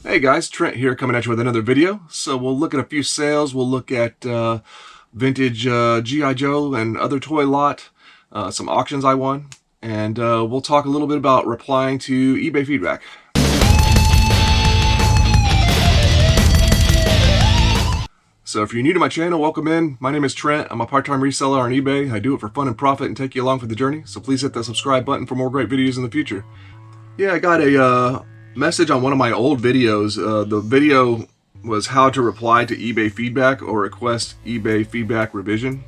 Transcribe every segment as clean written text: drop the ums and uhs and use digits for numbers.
Hey guys, Trent here coming at you with another video. So we'll look at a few sales, we'll look at vintage G.I. Joe and other toy lot, some auctions I won, and we'll talk a little bit about replying to eBay feedback. So if you're new to my channel, welcome in. My name is Trent. I'm a part-time reseller on eBay. I do it for fun and profit and take you along for the journey. So please hit that subscribe button for more great videos in the future. Yeah, I got a message on one of my old videos. The video was how to reply to eBay feedback or request eBay feedback revision.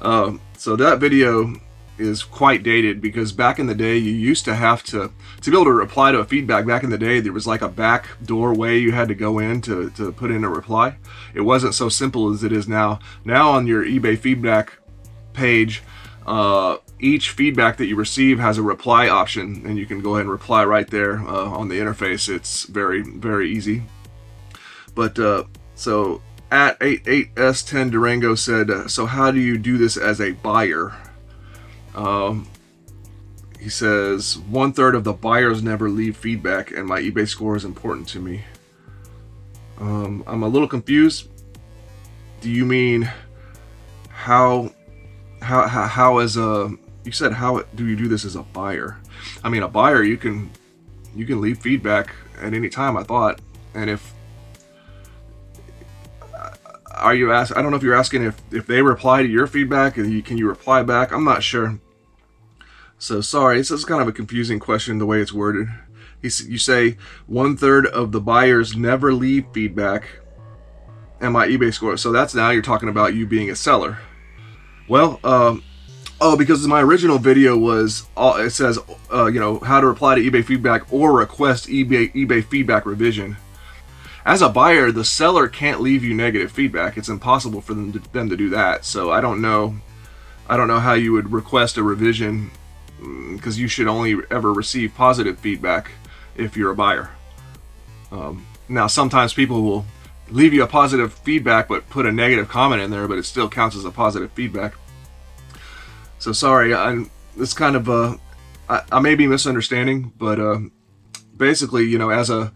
So that video is quite dated because back in the day you used to have to be able to reply to a feedback. Back in the day there was like a back door way you had to go in to put in a reply. It wasn't so simple as it is now. Now on your eBay feedback page, each feedback that you receive has a reply option, and you can go ahead and reply right there on the interface. It's very, very easy. But so at 88S10 Durango said, so how do you do this as a buyer? He says, 1/3 of the buyers never leave feedback, and my eBay score is important to me. I'm a little confused. Do you mean how as a, you said, how do you do this as a buyer? I mean, a buyer, you can leave feedback at any time, I thought. And if I don't know if you're asking if they reply to your feedback, can you reply back? I'm not sure. So sorry, this is kind of a confusing question the way it's worded. You say 1/3 of the buyers never leave feedback and my eBay score. So that's, now you're talking about you being a seller. Well, because my original video was, it says, you know, how to reply to eBay feedback or request eBay feedback revision. As a buyer, the seller can't leave you negative feedback. It's impossible for them to do that. So I don't know how you would request a revision, because you should only ever receive positive feedback if you're a buyer. Now, sometimes people will leave you a positive feedback but put a negative comment in there, but it still counts as a positive feedback. So sorry, it's kind of I may be misunderstanding, but basically, you know, as a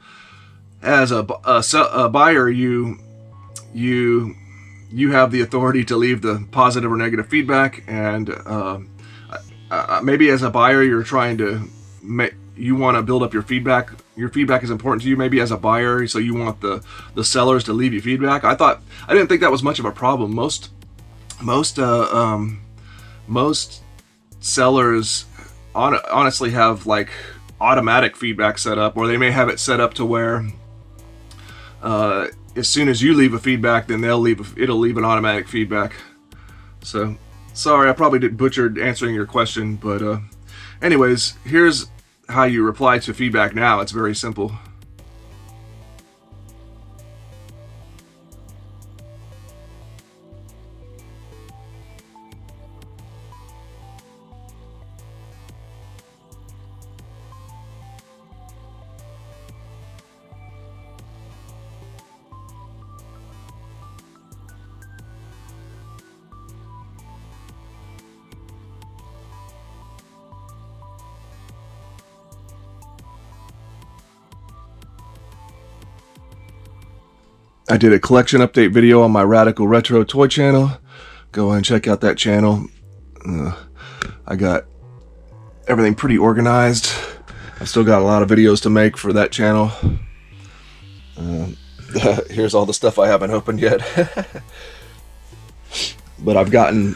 buyer, you have the authority to leave the positive or negative feedback, and maybe as a buyer you're trying to you want to build up your feedback. Your feedback is important to you, maybe as a buyer, so you want the sellers to leave you feedback. I didn't think that was much of a problem. Most sellers honestly have like automatic feedback set up, or they may have it set up to where as soon as you leave a feedback, then it'll leave an automatic feedback. So sorry, I probably butchered answering your question, but anyways, here's how you reply to feedback now. It's very simple. I did a collection update video on my Radical Retro Toy channel. Go ahead and check out that channel. I got everything pretty organized. I've still got a lot of videos to make for that channel. Here's all the stuff I haven't opened yet. But I've gotten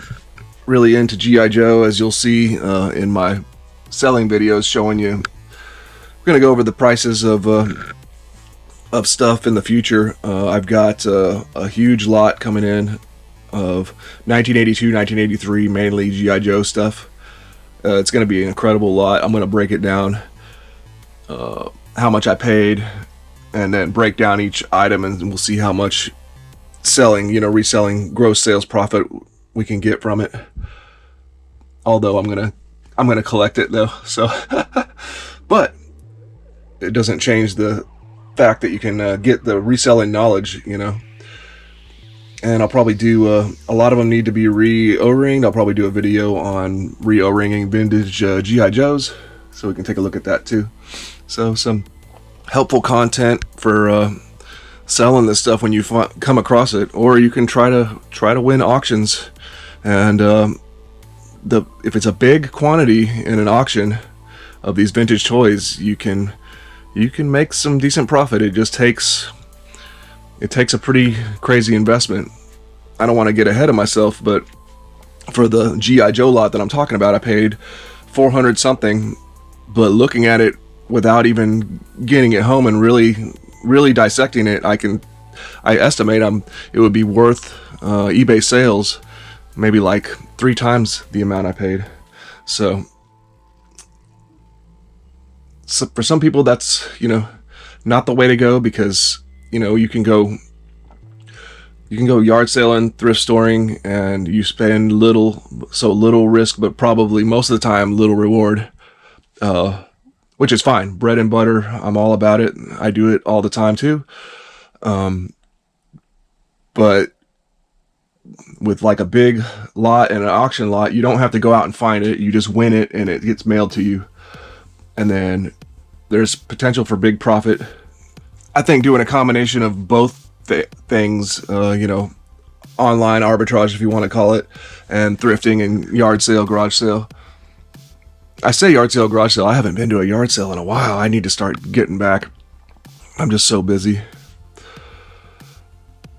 really into G.I. Joe, as you'll see in my selling videos showing you. We're going to go over the prices of stuff in the future. I've got a huge lot coming in of 1982, 1983, mainly G.I. Joe stuff. It's going to be an incredible lot. I'm going to break it down, how much I paid, and then break down each item, and we'll see how much reselling gross sales profit we can get from it. Although I'm gonna collect it though, so but it doesn't change the fact that you can get the reselling knowledge, you know. And I'll probably do a lot of them need to be re-O-ringed. I'll probably do a video on re-O-ringing vintage G.I. Joes, so we can take a look at that too. So some helpful content for selling this stuff when you come across it, or you can try to win auctions. And if it's a big quantity in an auction of these vintage toys, you can make some decent profit. It takes a pretty crazy investment. I don't want to get ahead of myself, but for the G.I. Joe lot that I'm talking about, I paid $400 something, but looking at it without even getting it home and really dissecting it, I estimate it would be worth eBay sales maybe like 3 times the amount I paid. So for some people, that's, not the way to go, because, you can go yard selling, thrift storing, and you spend little risk, but probably most of the time little reward, which is fine. Bread and butter, I'm all about it. I do it all the time too. But with like a big lot and an auction lot, you don't have to go out and find it. You just win it and it gets mailed to you. And then there's potential for big profit. I think doing a combination of both things, online arbitrage, if you want to call it, and thrifting and yard sale, garage sale. I say yard sale, garage sale. I haven't been to a yard sale in a while. I need to start getting back. I'm just so busy.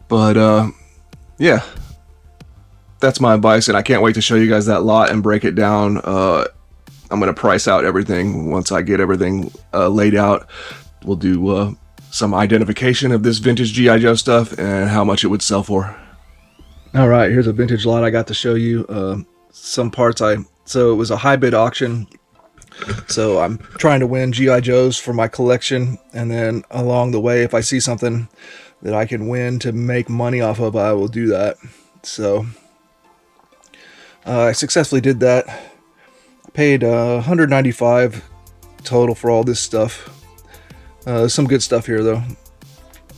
But yeah, that's my advice, and I can't wait to show you guys that lot and break it down. I'm going to price out everything once I get everything laid out. We'll do some identification of this vintage G.I. Joe stuff and how much it would sell for. All right, here's a vintage lot I got to show you. Some parts so it was a high bid auction. So I'm trying to win G.I. Joes for my collection, and then along the way, if I see something that I can win to make money off of, I will do that. So I successfully did that. I paid $195 total for all this stuff. Some good stuff here though.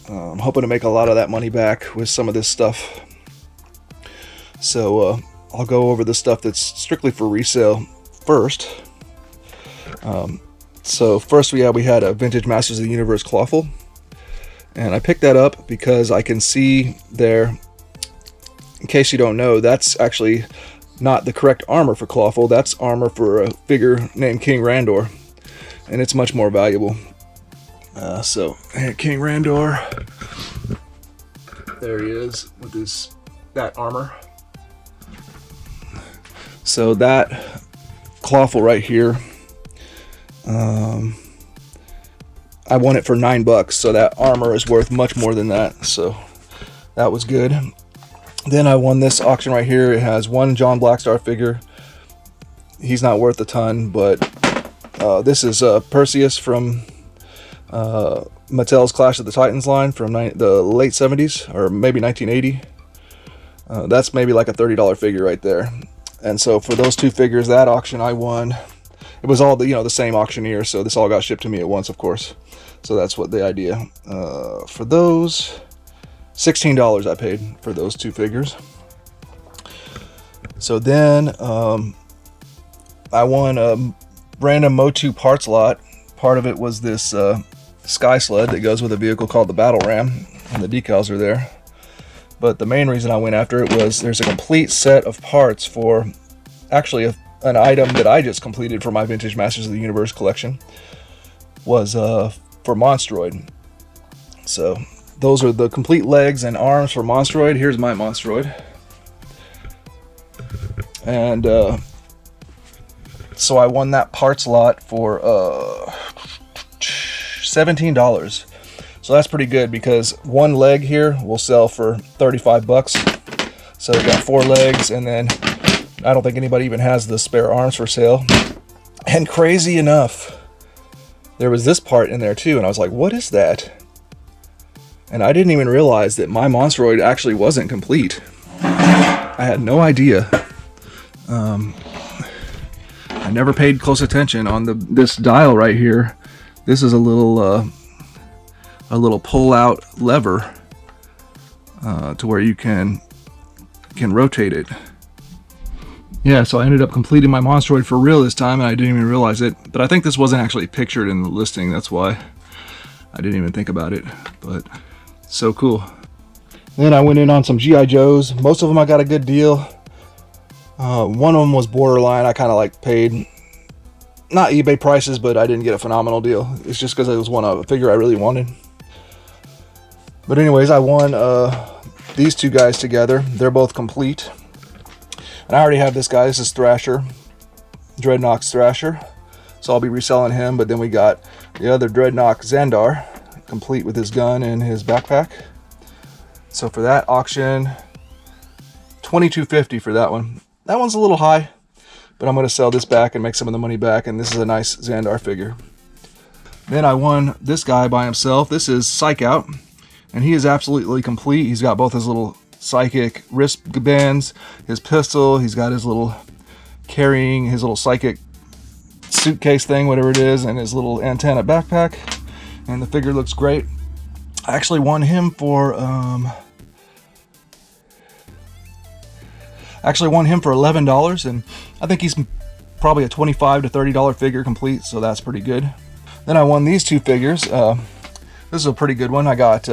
I'm hoping to make a lot of that money back with some of this stuff. So I'll go over the stuff that's strictly for resale first. So first we had a vintage Masters of the Universe Clawful, and I picked that up because I can see there, in case you don't know, that's actually not the correct armor for Clawful. That's armor for a figure named King Randor, and it's much more valuable. So King Randor, there he is with that armor. So that Clawful right here, I won it for $9, so that armor is worth much more than that. So that was good. Then I won this auction right here. It has one John Blackstar figure. He's not worth a ton, but this is Perseus from Mattel's Clash of the Titans line from the late 70s, or maybe 1980. That's maybe like a $30 figure right there. And so for those 2 figures, that auction I won. It was all the same auctioneer, so this all got shipped to me at once, of course. So that's what the idea. For those, $16 I paid for those 2 figures. So then I won a random Motu parts lot. Part of it was this sky sled that goes with a vehicle called the Battle Ram, and the decals are there. But the main reason I went after it was there's a complete set of parts for actually an item that I just completed for my Vintage Masters of the Universe collection. Was for Monstroid. So those are the complete legs and arms for Monstroid. Here's my Monstroid. And so I won that parts lot for $17. So that's pretty good, because one leg here will sell for $35. So we got 4 legs, and then I don't think anybody even has the spare arms for sale. And crazy enough, there was this part in there too, and I was like, what is that? And I didn't even realize that my Monstroid actually wasn't complete. I had no idea. I never paid close attention on this dial right here. This is a little pull-out lever to where you can rotate it. Yeah, so I ended up completing my Monstroid for real this time, and I didn't even realize it. But I think this wasn't actually pictured in the listing, that's why. I didn't even think about it, but so cool. Then I went in on some G.I. Joes. Most of them I got a good deal. One of them was borderline. I kind of like paid, not eBay prices, but I didn't get a phenomenal deal. It's just because it was a figure I really wanted. But anyways, I won these two guys together. They're both complete. And I already have this guy. This is Thrasher, Dreadnought Thrasher. So I'll be reselling him. But then we got the other Dreadnought Xandar, complete with his gun and his backpack. So for that auction, $22.50 for that one. That one's a little high, but I'm going to sell this back and make some of the money back. And this is a nice Xandar figure. Then I won this guy by himself. This is Psych Out, and he is absolutely complete. He's got both his little psychic wristbands, his pistol. He's got his little carrying, his little psychic suitcase thing, whatever it is, and his little antenna backpack. And the figure looks great. I actually won him for $11, and I think he's probably a $25 to $30 figure complete, so that's pretty good. Then I won these two figures. This is a pretty good one. I got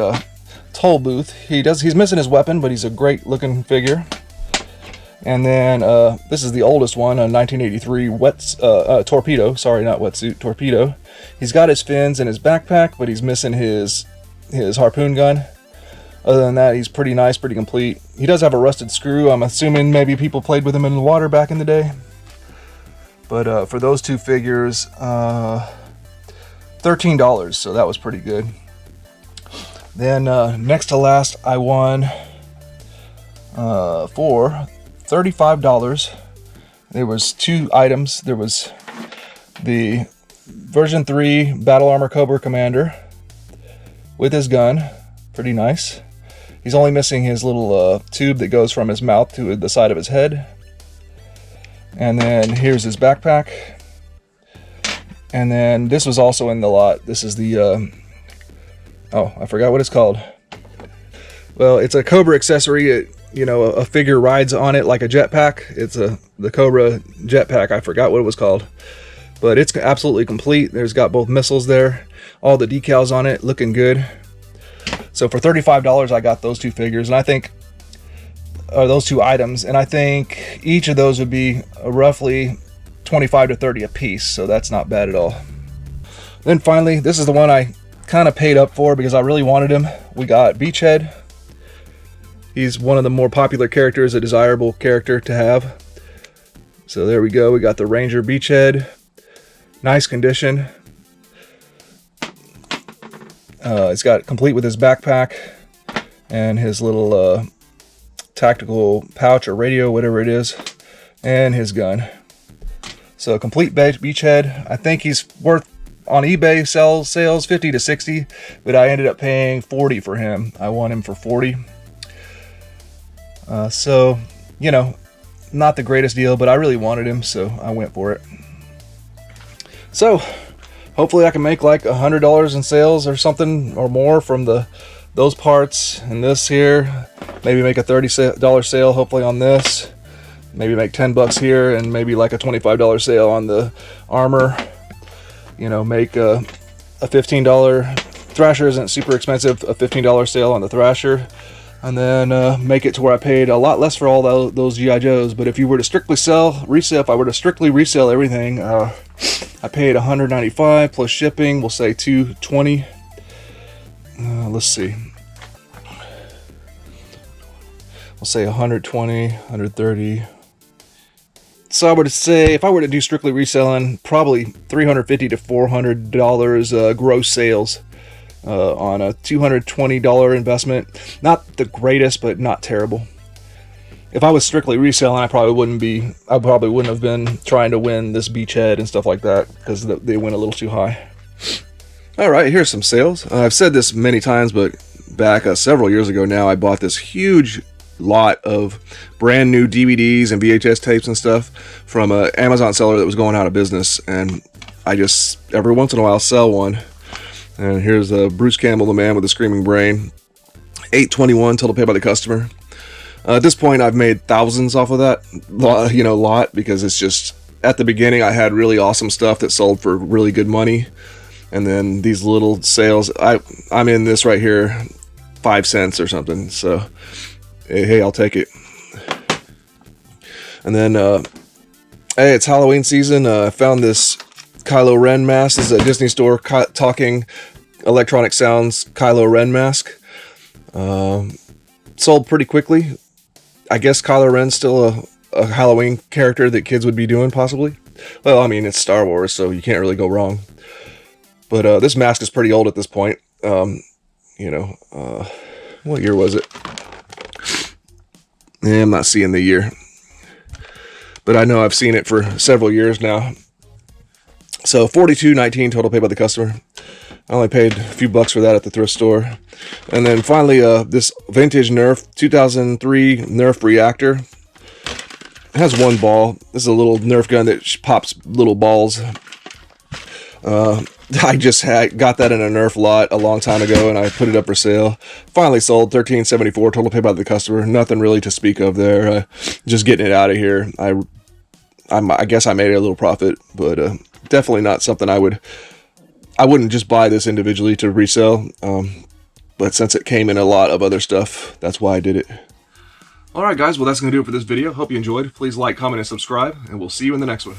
Toll Booth. He's missing his weapon, but he's a great looking figure. And then this is the oldest one, a 1983 torpedo. Sorry, not wetsuit, torpedo. He's got his fins in his backpack, but he's missing his harpoon gun. Other than that, he's pretty nice, pretty complete. He does have a rusted screw. I'm assuming maybe people played with him in the water back in the day. But for those two figures, $13, so that was pretty good. Then next to last, I won for $35. There was two items. There was the version 3 Battle Armor Cobra Commander with his gun. Pretty nice. He's only missing his little tube that goes from his mouth to the side of his head. And then here's his backpack. And then this was also in the lot. This is the oh, I forgot what it's called. Well, it's a Cobra accessory. A figure rides on it like a jetpack. It's the Cobra jetpack. I forgot what it was called, but it's absolutely complete. There's got both missiles there, all the decals on it, looking good. So for $35, I got those two figures, and I think, or those two items, and I think each of those would be roughly $25 to $30 a piece. So that's not bad at all. Then finally, this is the one I kind of paid up for because I really wanted him. We got Beachhead. He's one of the more popular characters, a desirable character to have. So there we go. We got the Ranger Beachhead. Nice condition. It's got complete with his backpack and his little tactical pouch or radio, whatever it is, and his gun. So complete Beachhead. I think he's worth, on eBay sales $50 to $60, but I ended up paying $40 for him. I won him for $40. So, not the greatest deal, but I really wanted him, so I went for it. So, hopefully I can make like $100 in sales or something or more from those parts and this here. Maybe make a $30 sale hopefully on this. Maybe make 10 bucks here and maybe like a $25 sale on the armor. Make a $15, Thrasher isn't super expensive, a $15 sale on the Thrasher. And then make it to where I paid a lot less for all those G.I. Joes. But if you were to strictly resell, if I were to strictly resell everything, I paid $195 plus shipping. We'll say $220. Let's see. We'll say $120, $130. So I would say if I were to do strictly reselling, probably $350 to $400 gross sales. On a $220 investment. Not the greatest, but not terrible. If I was strictly reselling, I probably wouldn't have been trying to win this Beachhead and stuff like that, because they went a little too high. Alright, here's some sales. I've said this many times, but back several years ago now, I bought this huge lot of brand new DVDs and VHS tapes and stuff from an Amazon seller that was going out of business, and I just every once in a while sell one. And here's Bruce Campbell, the man with the screaming brain. $8.21 total pay by the customer. At this point, I've made thousands off of that lot, because it's just, at the beginning, I had really awesome stuff that sold for really good money. And then these little sales, I'm in this right here, 5 cents or something. So hey, I'll take it. And then hey, it's Halloween season. I found this Kylo Ren mask. This is a Disney Store talking electronic sounds Kylo Ren mask. Sold pretty quickly. I guess Kylo Ren's still a Halloween character that kids would be doing, possibly. Well, I mean, it's Star Wars, so you can't really go wrong. But this mask is pretty old at this point. You know, what year was it? I'm not seeing the year. But I know I've seen it for several years now. So $42.19 total paid by the customer. I only paid a few bucks for that at the thrift store. And then finally, this vintage Nerf 2003 Nerf reactor. It has one ball. This is a little Nerf gun that pops little balls. I just got that in a Nerf lot a long time ago, and I put it up for sale. Finally sold, $13.74 total paid by the customer. Nothing really to speak of there. Just getting it out of here. I guess I made a little profit, but definitely not something I wouldn't just buy this individually to resell. But since it came in a lot of other stuff, that's why I did it. Alright guys, well that's going to do it for this video. Hope you enjoyed. Please like, comment, and subscribe, and we'll see you in the next one.